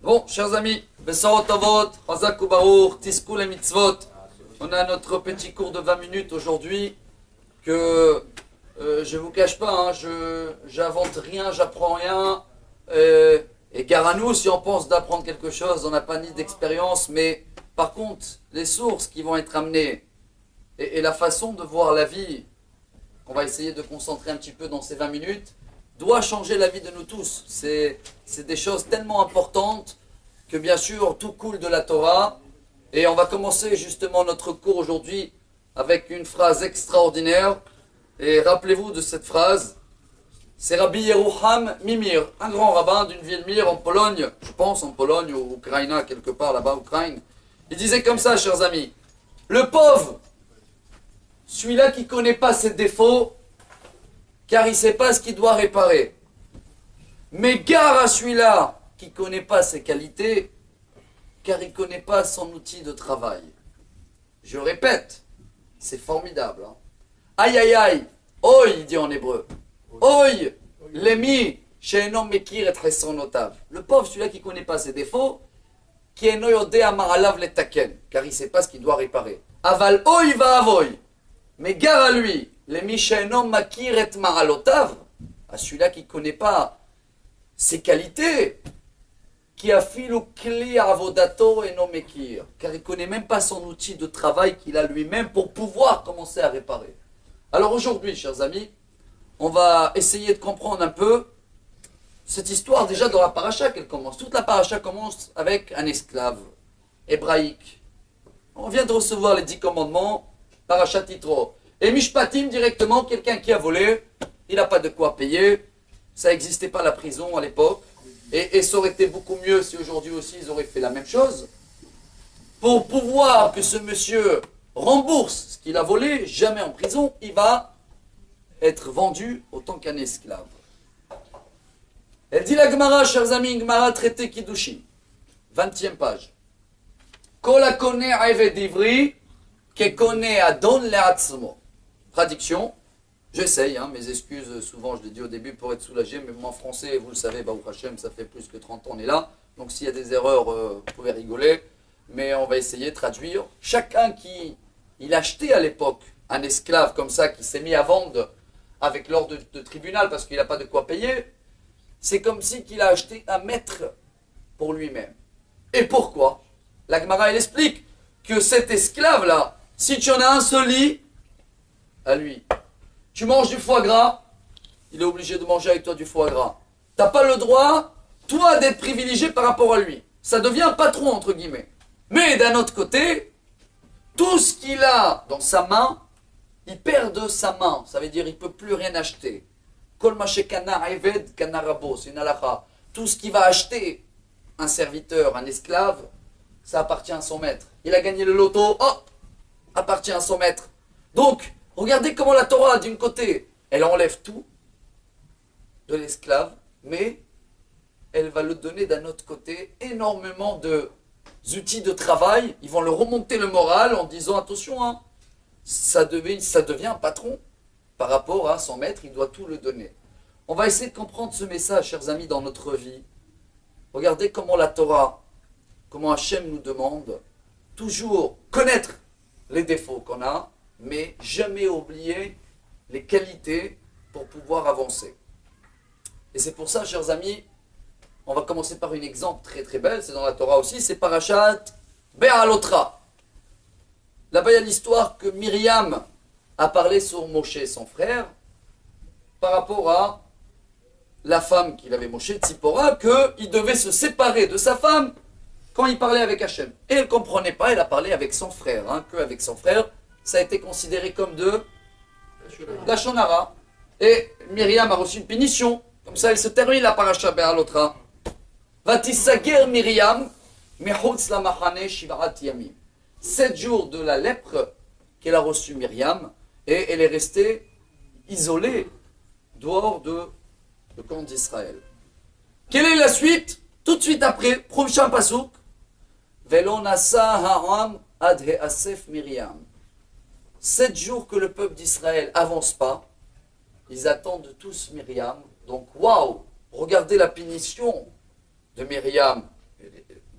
Bon, chers amis, Bessorot Avot, Chazak Ubaruch, Tiskul et Mitzvot. On a notre petit cours de 20 minutes aujourd'hui que je ne vous cache pas, j'invente rien, j'apprends rien. Et gare à nous si on pense d'apprendre quelque chose, on n'a pas ni d'expérience, mais par contre, les sources qui vont être amenées et la façon de voir la vie, qu'on va essayer de concentrer un petit peu dans ces 20 minutes, doit changer la vie de nous tous. C'est des choses tellement importantes que bien sûr tout coule de la Torah. Et on va commencer justement notre cours aujourd'hui avec une phrase extraordinaire. Et rappelez-vous de cette phrase. C'est Rabbi Yerucham Mimir, un grand rabbin d'une ville Mir en Pologne, je pense en Pologne ou Ukraina, quelque part là-bas, Ukraine. Il disait comme ça, chers amis, le pauvre, celui-là qui ne connaît pas ses défauts, car il ne sait pas ce qu'il doit réparer. Mais gare à celui-là qui ne connaît pas ses qualités, car il ne connaît pas son outil de travail. Je répète, c'est formidable. Hein. Aïe aïe aïe, oi, il dit en hébreu. Oi, lemi, she'eno mekir et chesonotav. Le pauvre, celui-là qui ne connaît pas ses défauts, qui eno yodea ma'alav letaken, car il ne sait pas ce qu'il doit réparer. Aval oi va avoy. Mais gare à lui, lemi she'eno makir et ma'alotav, à celui-là qui ne connaît pas ses qualités, qui a filu kli avodato eno mekir, car il ne connaît même pas son outil de travail qu'il a lui-même pour pouvoir commencer à réparer. Alors aujourd'hui, chers amis, on va essayer de comprendre un peu cette histoire déjà dans la paracha qu'elle commence. Toute la paracha commence avec un esclave hébraïque. On vient de recevoir les 10 commandements, paracha Titro. Et Mishpatim directement, quelqu'un qui a volé, il n'a pas de quoi payer, ça n'existait pas la prison à l'époque, et ça aurait été beaucoup mieux si aujourd'hui aussi ils auraient fait la même chose. Pour pouvoir que ce monsieur rembourse ce qu'il a volé, jamais en prison, il va être vendu autant qu'un esclave. Elle dit la Gemara, chers amis, Gemara traité Kiddushin, 20e page. Kol hakone eved ivri, ke kone adon le'atzmo. Traduction, j'essaye, mes excuses, souvent je le dis au début pour être soulagé, mais moi en français, vous le savez, Baruch Hashem, ça fait plus que 30 ans on est là, donc s'il y a des erreurs, vous pouvez rigoler, mais on va essayer de traduire. Chacun qui, il achetait à l'époque un esclave comme ça, qui s'est mis à vendre avec l'ordre de tribunal parce qu'il n'a pas de quoi payer, c'est comme si qu'il a acheté un maître pour lui-même. Et pourquoi? La Gemara, elle explique que cet esclave-là, si tu en as un seul lit, à lui, tu manges du foie gras, il est obligé de manger avec toi du foie gras. Tu n'as pas le droit, toi, d'être privilégié par rapport à lui. Ça devient un patron, entre guillemets. Mais d'un autre côté, tout ce qu'il a dans sa main, il perd de sa main, ça veut dire qu'il ne peut plus rien acheter. Kol mashekana eved kana rabo, c'est une halakha. Tout ce qui va acheter un serviteur, un esclave, ça appartient à son maître. Il a gagné le loto, appartient à son maître. Donc, regardez comment la Torah, d'un côté, elle enlève tout de l'esclave, mais elle va le donner d'un autre côté énormément d'outils de travail. Ils vont le remonter le moral en disant attention, ça devient un patron par rapport à son maître, il doit tout le donner. On va essayer de comprendre ce message, chers amis, dans notre vie. Regardez comment la Torah, comment Hachem nous demande toujours connaître les défauts qu'on a, mais jamais oublier les qualités pour pouvoir avancer. Et c'est pour ça, chers amis, on va commencer par un exemple très très belle, c'est dans la Torah aussi, c'est Parashat Be'alotra. Là-bas, il y a l'histoire que Myriam a parlé sur Moshe, son frère, par rapport à la femme qu'il avait, Moshe, Tzipora, qu'il devait se séparer de sa femme quand il parlait avec Hachem. Et elle ne comprenait pas, elle a parlé avec son frère, qu'avec son frère, ça a été considéré comme de la shonara. Et Myriam a reçu une punition. Comme ça, elle se termine la parasha Be'alotra. Vatisager Myriam, mechutz la machane shivarat yamim. 7 jours de la lèpre qu'elle a reçu Myriam, et elle est restée isolée dehors du camp d'Israël. Quelle est la suite? Tout de suite après, prochain pasouk, Velo nasa ha'am ad he'asef Myriam. 7 jours que le peuple d'Israël avance pas, ils attendent tous Myriam. Donc waouh, regardez la punition de Myriam.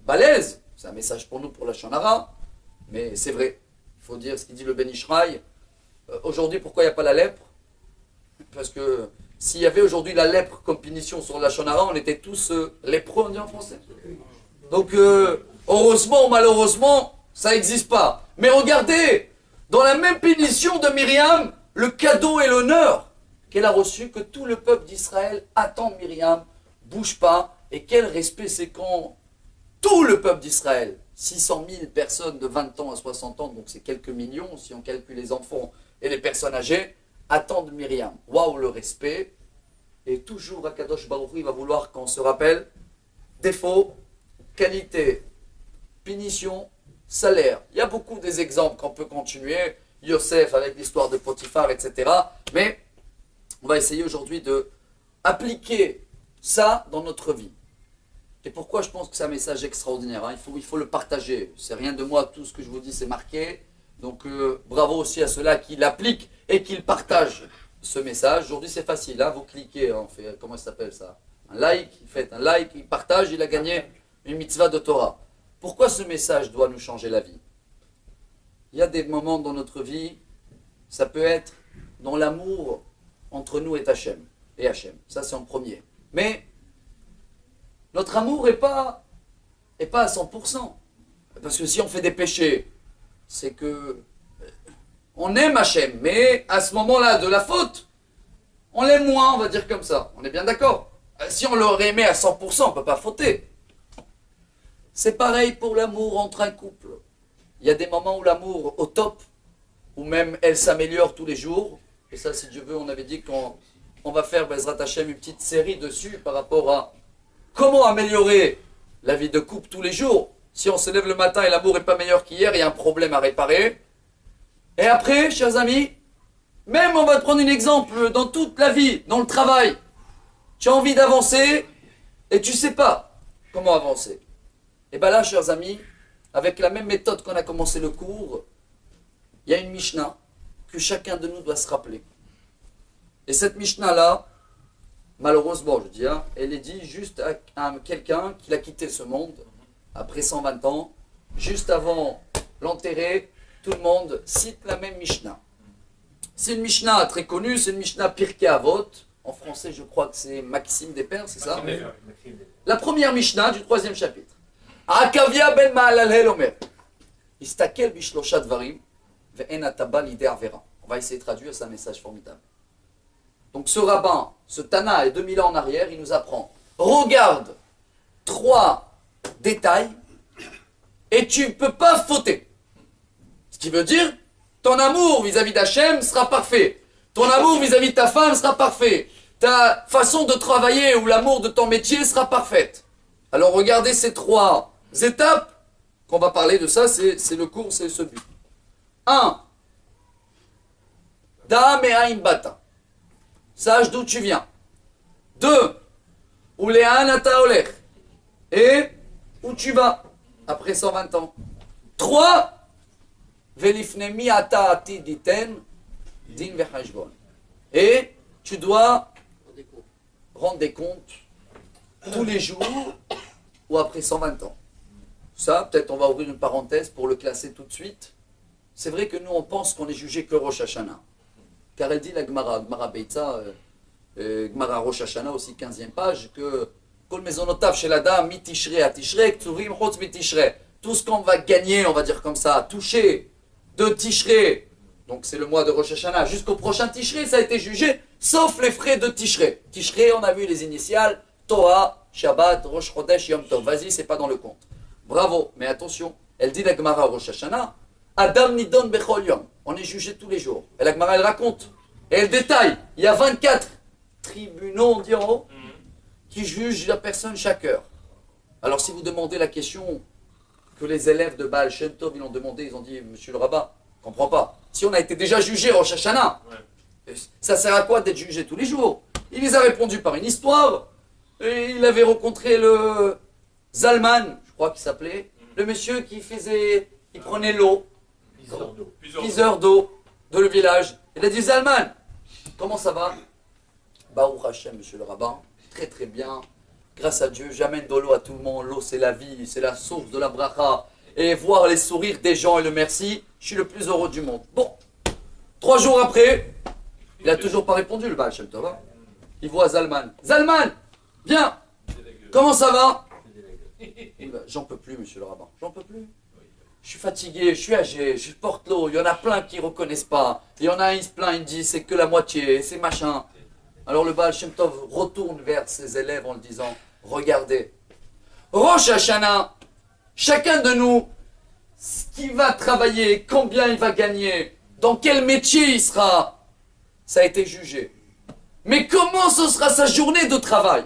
balèze. C'est un message pour nous, pour la Shonara. Mais c'est vrai. Il faut dire ce qu'il dit le Ben Ishraï. Aujourd'hui, pourquoi il n'y a pas la lèpre? Parce que s'il y avait aujourd'hui la lèpre comme punition sur la Shonara, on était tous lépreux, on dit en français. Donc, heureusement ou malheureusement, ça n'existe pas. Mais regardez, dans la même punition de Myriam, le cadeau et l'honneur qu'elle a reçu, que tout le peuple d'Israël attend de Myriam, bouge pas. Et quel respect, c'est quand tout le peuple d'Israël, 600 000 personnes de 20 ans à 60 ans, donc c'est quelques millions si on calcule les enfants et les personnes âgées, attendent Myriam. Waouh, le respect. Et toujours Akadosh Baruch Hu, il va vouloir qu'on se rappelle défaut, qualité, punition, salaire. Il y a beaucoup des exemples qu'on peut continuer. Yosef avec l'histoire de Potiphar, etc. Mais on va essayer aujourd'hui de appliquer ça dans notre vie. Et pourquoi je pense que c'est un message extraordinaire, hein. Il faut le partager. C'est rien de moi, tout ce que je vous dis c'est marqué. Donc bravo aussi à ceux-là qui l'appliquent et qui le partagent, ce message. Aujourd'hui c'est facile, hein. Vous cliquez, on fait, comment ça s'appelle ça? Un like, faites un like, il partage, il a gagné une mitzvah de Torah. Pourquoi ce message doit nous changer la vie? Il y a des moments dans notre vie, ça peut être dans l'amour entre nous et Hachem. Ça c'est en premier. Mais notre amour n'est pas à 100%. Parce que si on fait des péchés, c'est que on aime Hachem, mais à ce moment-là de la faute, on l'aime moins, on va dire comme ça. On est bien d'accord? Si on l'aurait aimé à 100%, on ne peut pas fauter. C'est pareil pour l'amour entre un couple. Il y a des moments où l'amour au top, où même elle s'améliore tous les jours. Et ça, si Dieu veut, on avait dit qu'on va faire Bezrat Hachem une petite série dessus par rapport à comment améliorer la vie de couple tous les jours. Si on se lève le matin et l'amour n'est pas meilleur qu'hier, il y a un problème à réparer. Et après, chers amis, même on va te prendre un exemple dans toute la vie, dans le travail. Tu as envie d'avancer et tu ne sais pas comment avancer. Et bien là, chers amis, avec la même méthode qu'on a commencé le cours, il y a une Mishnah que chacun de nous doit se rappeler. Et cette Mishnah-là, malheureusement, je dis, hein, elle est dit juste à quelqu'un qui a quitté ce monde après 120 ans, juste avant l'enterrer, tout le monde cite la même Mishnah. C'est une Mishnah très connue, c'est une Mishnah Pirkei Avot. En français, je crois que c'est Maxime des Pères, c'est ça? La première Mishnah du 3e chapitre. Akavia ben Ma'alalel Omer. Istakel bishlosha dvarim ve'en ataba lidei avera. On va essayer de traduire, c'est un message formidable. Donc ce rabbin, ce Tana, et 2000 ans en arrière, il nous apprend. Regarde 3 détails et tu ne peux pas fauter. Ce qui veut dire, ton amour vis-à-vis d'Hachem sera parfait. Ton amour vis-à-vis de ta femme sera parfait. Ta façon de travailler ou l'amour de ton métier sera parfaite. Alors regardez ces 3 étapes, qu'on va parler de ça, c'est le cours, c'est ce but. 1. Da me'ain bata. Sache d'où tu viens. 2. Ule'an ata olech. Et où tu vas après 120 ans. 3. Velifnemi ata ati diten din vechashbon. Et tu dois rendre des comptes tous les jours ou après 120 ans. Ça, peut-être on va ouvrir une parenthèse pour le classer tout de suite. C'est vrai que nous, on pense qu'on est jugé que Rosh Hashanah. Car elle dit la Gemara Beitza, Gemara Rosh Hashanah aussi 15e page, que Kol mezonotav shel adam mi tishrei a tishrei ktuvim chutz mi tishrei. Tout ce qu'on va gagner, on va dire comme ça, toucher de Tishrei, donc c'est le mois de Rosh Hashanah, jusqu'au prochain Tishrei, ça a été jugé, sauf les frais de Tishrei. Tishrei, on a vu les initiales, Toa, Shabbat, Rosh Chodesh, Yom Tov. Vas-y, c'est pas dans le compte. Bravo, mais attention, elle dit la Gemara Rosh Hashanah, Adam Nidon Bechol Yom. On est jugé tous les jours. Et la Gemara, elle raconte, et elle détaille, il y a 24 tribunaux, on dit en haut, qui jugent la personne chaque heure. Alors si vous demandez la question que les élèves de Baal Shem Tov, ils ont demandé, ils ont dit, monsieur le rabbin, je comprends pas. Si on a été déjà jugé Rosh Hashanah, ça sert à quoi d'être jugé tous les jours? Il les a répondu par une histoire. Et il avait rencontré le Zalman, je crois qu'il s'appelait, le monsieur qui prenait l'eau, piseur d'eau de le village. Il a dit, Zalman, comment ça va? Baruch Hashem, monsieur le rabbin, très très bien. grâce à Dieu, j'amène de l'eau à tout le monde. L'eau, c'est la vie, c'est la source de la bracha. Et voir les sourires des gens et le merci, je suis le plus heureux du monde. Bon, 3 jours après, il n'a toujours pas répondu, le Baal Shem Tov. Il voit Zalman. Zalman, viens, comment ça va? J'en peux plus, monsieur le rabbin, j'en peux plus. Je suis fatigué, je suis âgé, je porte l'eau, il y en a plein qui ne reconnaissent pas. Il y en a un, il se plaint, il dit c'est que la moitié, c'est machin. Alors le Baal Shem Tov retourne vers ses élèves en le disant, regardez, Rosh Hashanah, chacun de nous, ce qui va travailler, combien il va gagner, dans quel métier il sera, ça a été jugé. Mais comment ce sera sa journée de travail?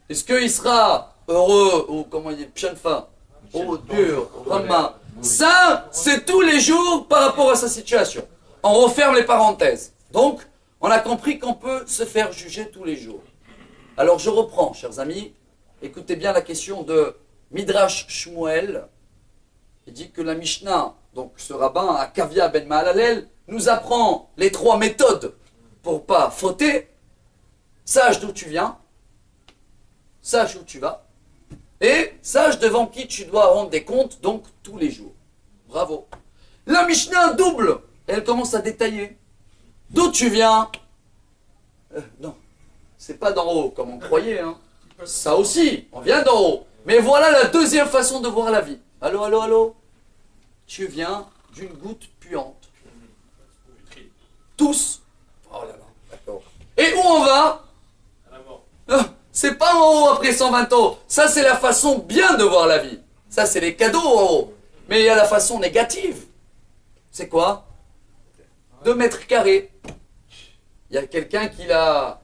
Est-ce qu'il sera heureux, ou comment il dit, pshanfa, ou dur, rama? Ça, c'est tous les jours par rapport à sa situation. On referme les parenthèses. Donc, on a compris qu'on peut se faire juger tous les jours. Alors je reprends, chers amis, écoutez bien la question de Midrash Shmuel. Il dit que la Mishnah, donc ce rabbin, Akavia ben Mahalalel, nous apprend les 3 méthodes pour pas fauter. Sache d'où tu viens, sache où tu vas, et sache devant qui tu dois rendre des comptes, donc tous les jours. Bravo. La Mishnah double, elle commence à détailler. D'où tu viens? Non, c'est pas d'en haut comme on croyait. Hein. Ça aussi, on vient d'en haut. Mais voilà la deuxième façon de voir la vie. Allô, allô, allô? Tu viens d'une goutte puante. Tous. Oh là là, d'accord. Et où on va? À la mort. C'est pas en haut après 120 ans. Ça, c'est la façon bien de voir la vie. Ça, c'est les cadeaux en haut. Mais il y a la façon négative. C'est quoi? 2 mètres carrés. Il y a quelqu'un qui va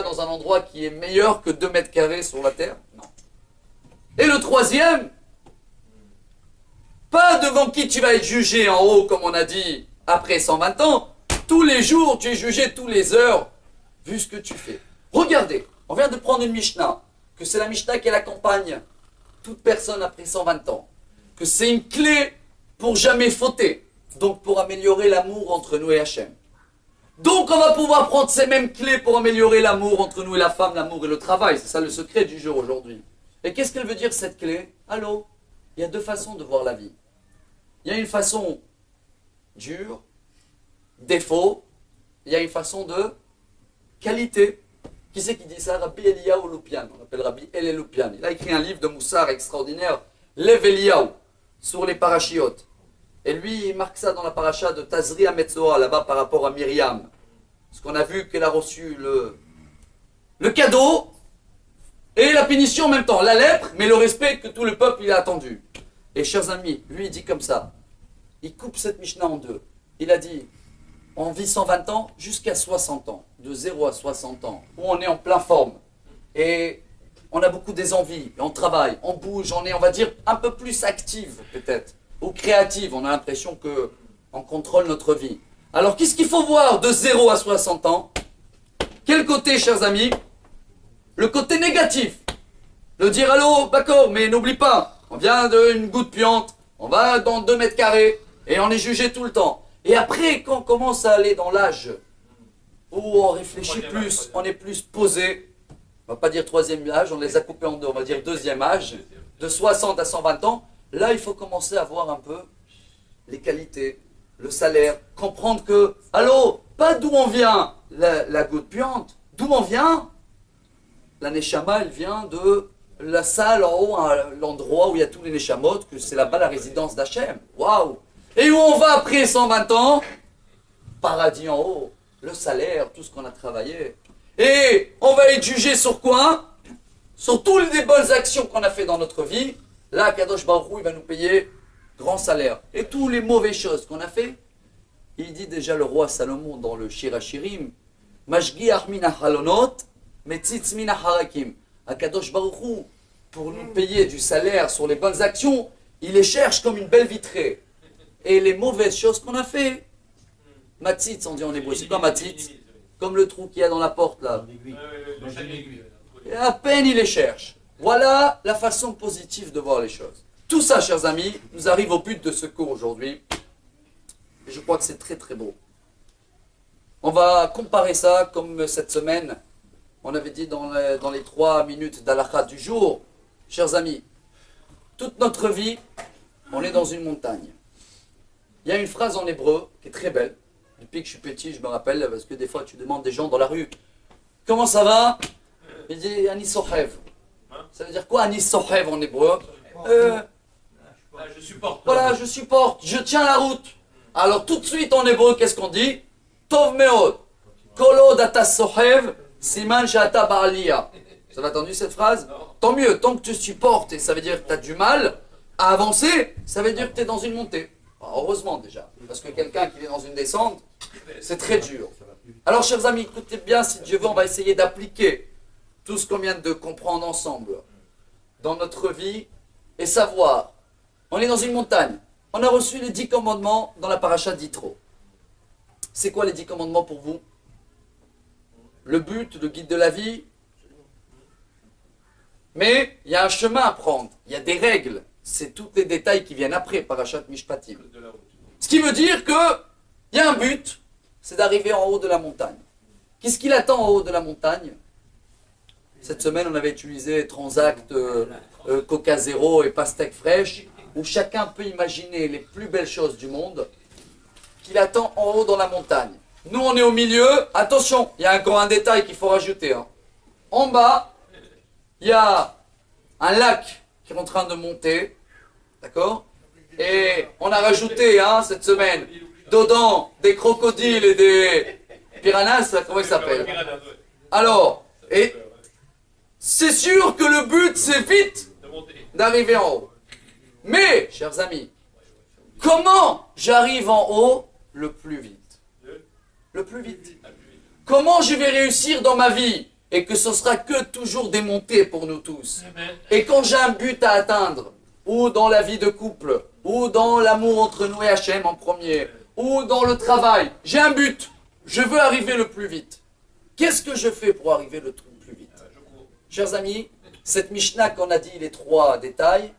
dans un endroit qui est meilleur que 2 mètres carrés sur la terre? Non. Et le troisième, pas devant qui tu vas être jugé en haut, comme on a dit, après 120 ans. Tous les jours, tu es jugé, tous les heures, vu ce que tu fais. Regardez, on vient de prendre une Mishnah, que c'est la Mishnah qui accompagne toute personne après 120 ans. Que c'est une clé pour jamais fauter, donc pour améliorer l'amour entre nous et Hachem. Donc on va pouvoir prendre ces mêmes clés pour améliorer l'amour entre nous et la femme, l'amour et le travail. C'est ça le secret du jour aujourd'hui. Et qu'est-ce qu'elle veut dire cette clé? Allô? Il y a 2 façons de voir la vie. Il y a une façon dure, défaut. Il y a une façon de qualité. Qui c'est qui dit ça? Rabbi Eliyahu Lupian. On appelle Rabbi El Lupian. Il a écrit un livre de Moussar extraordinaire, Lev Eliyahu, sur les parachiotes. Et lui, il marque ça dans la paracha de Tazria Metzoa, là-bas par rapport à Myriam. Parce qu'on a vu qu'elle a reçu le cadeau et la punition en même temps. La lèpre, mais le respect que tout le peuple il a attendu. Et chers amis, lui, il dit comme ça. Il coupe cette Mishnah en 2. Il a dit, on vit 120 ans jusqu'à 60 ans. De 0 à 60 ans. Où on est en pleine forme. Et on a beaucoup des envies. On travaille, on bouge, on est, on va dire, un peu plus active peut-être. Ou créative, on a l'impression qu'on contrôle notre vie. Alors qu'est-ce qu'il faut voir de 0 à 60 ans? Quel côté, chers amis? Le côté négatif. Le dire allô, d'accord, mais n'oublie pas, on vient d'une goutte puante, on va dans 2 mètres carrés, et on est jugé tout le temps. Et après, quand on commence à aller dans l'âge où on réfléchit plus, on est plus posé, on va pas dire 3e âge, on les a coupés en 2, on va dire 2e âge, de 60 à 120 ans, là, il faut commencer à voir un peu les qualités, le salaire, comprendre que, allô, pas d'où on vient, la goutte puante, d'où on vient, la Neshama, elle vient de la salle en haut, l'endroit où il y a tous les Neshamot, que c'est là-bas la résidence d'Hachem. Waouh! Et où on va après 120 ans? Paradis en haut, le salaire, tout ce qu'on a travaillé. Et on va être jugé sur quoi? Sur toutes les bonnes actions qu'on a fait dans notre vie. Là, Kadosh Baruch Hu, il va nous payer grand salaire. Et toutes les mauvaises choses qu'on a fait, il dit déjà le roi Salomon dans le Shir HaShirim, Mashgiach min halonot, metzitz min harakim. Kadosh Baruch Hu, pour nous payer du salaire sur les bonnes actions, il les cherche comme une belle vitrée. Et les mauvaises choses qu'on a fait, matzitz, on dit en hébreu, c'est quoi matzitz? Comme le trou qu'il y a dans la porte là. Et à peine il les cherche. Voilà la façon positive de voir les choses. Tout ça, chers amis, nous arrive au but de ce cours aujourd'hui. Et je crois que c'est très très beau. On va comparer ça, comme cette semaine, on avait dit dans les 3 minutes d'Alakha du jour, chers amis, toute notre vie, on est dans une montagne. Il y a une phrase en hébreu qui est très belle. Depuis que je suis petit, je me rappelle, parce que des fois tu demandes des gens dans la rue, comment ça va? Il dit Anis Sohev. Ça veut dire quoi Anis Sohev en hébreu? Je supporte. Voilà, je supporte, je tiens la route. Alors tout de suite en hébreu, qu'est-ce qu'on dit? Tov meod. Kolod ata sohev, siman shata ba'aliyah. Vous avez entendu cette phrase? Tant mieux, tant que tu supportes, et ça veut dire que tu as du mal à avancer, ça veut dire que tu es dans une montée. Alors, heureusement déjà, parce que quelqu'un qui est dans une descente, c'est très dur. Alors chers amis, écoutez bien, si Dieu veut, on va essayer d'appliquer tout ce qu'on vient de comprendre ensemble dans notre vie et savoir. On est dans une montagne. On a reçu les 10 commandements dans la paracha d'Yitro. C'est quoi les 10 commandements pour vous? Le but, le guide de la vie. Mais il y a un chemin à prendre. Il y a des règles. C'est tous les détails qui viennent après, parachat Mishpatim. Ce qui veut dire qu'il y a un but, c'est d'arriver en haut de la montagne. Qu'est-ce qu'il attend en haut de la montagne? Cette semaine, on avait utilisé Transact, Coca Zéro et Pastèque fraîche, où chacun peut imaginer les plus belles choses du monde qu'il attend en haut dans la montagne. Nous, on est au milieu. Attention, il y a encore un détail qu'il faut rajouter. En bas, il y a un lac qui est en train de monter. D'accord? Et on a rajouté cette semaine dedans des crocodiles et des piranhas. Comment ils s'appellent? Alors, et c'est sûr que le but, c'est vite d'arriver en haut. Mais, chers amis, comment j'arrive en haut le plus vite? Le plus vite. Comment je vais réussir dans ma vie et que ce sera que toujours des montées pour nous tous? Et quand j'ai un but à atteindre, ou dans la vie de couple, ou dans l'amour entre nous et Hachem en premier, ou dans le travail, j'ai un but. Je veux arriver le plus vite. Qu'est-ce que je fais pour arriver le plus vite? Chers amis, cette Mishnah qu'on a dit, les 3 détails,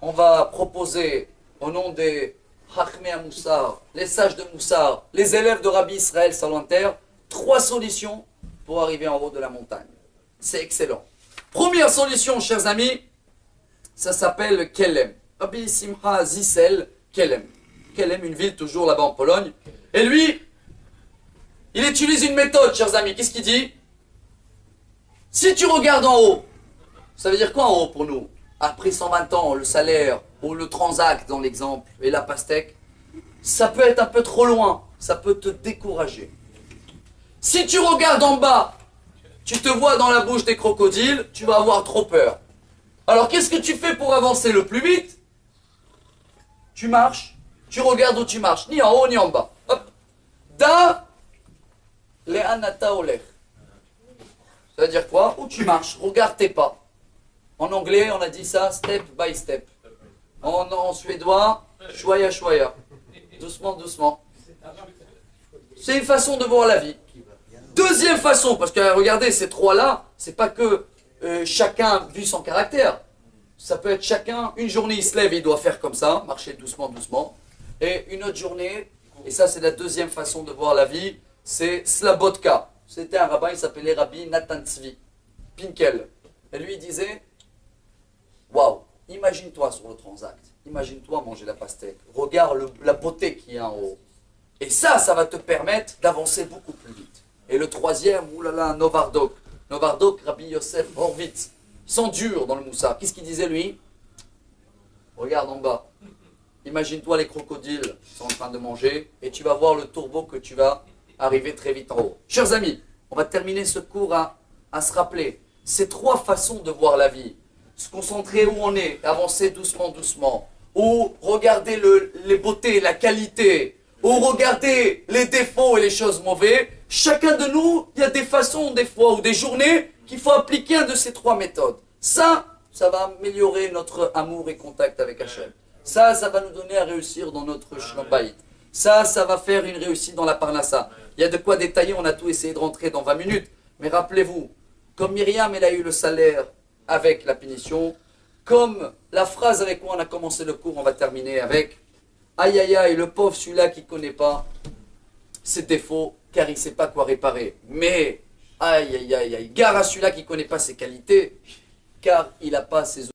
on va proposer au nom des Chachmei Moussar, les sages de Moussar, les élèves de Rabbi Israël Salanter, 3 solutions pour arriver en haut de la montagne. C'est excellent. Première solution, chers amis, ça s'appelle Kelem. Rabbi Simcha Zissel Kelem. Kelem, une ville toujours là-bas en Pologne. Et lui, il utilise une méthode, chers amis. Qu'est-ce qu'il dit? Si tu regardes en haut, ça veut dire quoi en haut pour nous? Après 120 ans, le salaire, ou le Transact dans l'exemple, et la pastèque, ça peut être un peu trop loin, ça peut te décourager. Si tu regardes en bas, tu te vois dans la bouche des crocodiles, tu vas avoir trop peur. Alors qu'est-ce que tu fais pour avancer le plus vite? Tu marches, tu regardes où tu marches, ni en haut ni en bas. Hop. Da le'anata olech. Ça veut dire quoi? Où tu marches, regarde tes pas. En anglais, on a dit ça, step by step. En suédois, shwaya shwaya. Doucement, doucement. C'est une façon de voir la vie. Deuxième façon, parce que regardez, ces 3-là, c'est pas que chacun vu son caractère. Ça peut être chacun, une journée il se lève et il doit faire comme ça, marcher doucement, doucement. Et une autre journée, et ça c'est la deuxième façon de voir la vie, c'est Slabotka. C'était un rabbin, il s'appelait Rabbi Nathan Tzvi Pinkel. Et lui il disait, waouh, imagine-toi sur le Transact, imagine-toi manger la pastèque, regarde la beauté qu'il y a en haut. Et ça va te permettre d'avancer beaucoup plus vite. Et le troisième, oulala, Novardok. Novardok, Rabbi Yosef Horvitz. Ils sont durs dans le moussard. Qu'est-ce qu'il disait lui? Regarde en bas. Imagine-toi les crocodiles qui sont en train de manger et tu vas voir le tourbeau que tu vas arriver très vite en haut. Chers amis, on va terminer ce cours à se rappeler. Ces 3 façons de voir la vie. Se concentrer où on est, avancer doucement, doucement. Ou regarder les beautés, la qualité. Ou regarder les défauts et les choses mauvaises. Chacun de nous, il y a des façons, des fois, ou des journées qu'il faut appliquer un de ces 3 méthodes. Ça va améliorer notre amour et contact avec Hachem. Ça va nous donner à réussir dans notre Shalom Bayit. Ça va faire une réussite dans la Parnassa. Il y a de quoi détailler, on a tout essayé de rentrer dans 20 minutes. Mais rappelez-vous, comme Myriam, elle a eu le salaire avec la punition, comme la phrase avec quoi on a commencé le cours, on va terminer avec aïe aïe aïe, le pauvre celui-là qui ne connaît pas ses défauts, car il ne sait pas quoi réparer. Mais Aïe, aïe, aïe, aïe. Gare à celui-là qui ne connaît pas ses qualités, car il n'a pas ses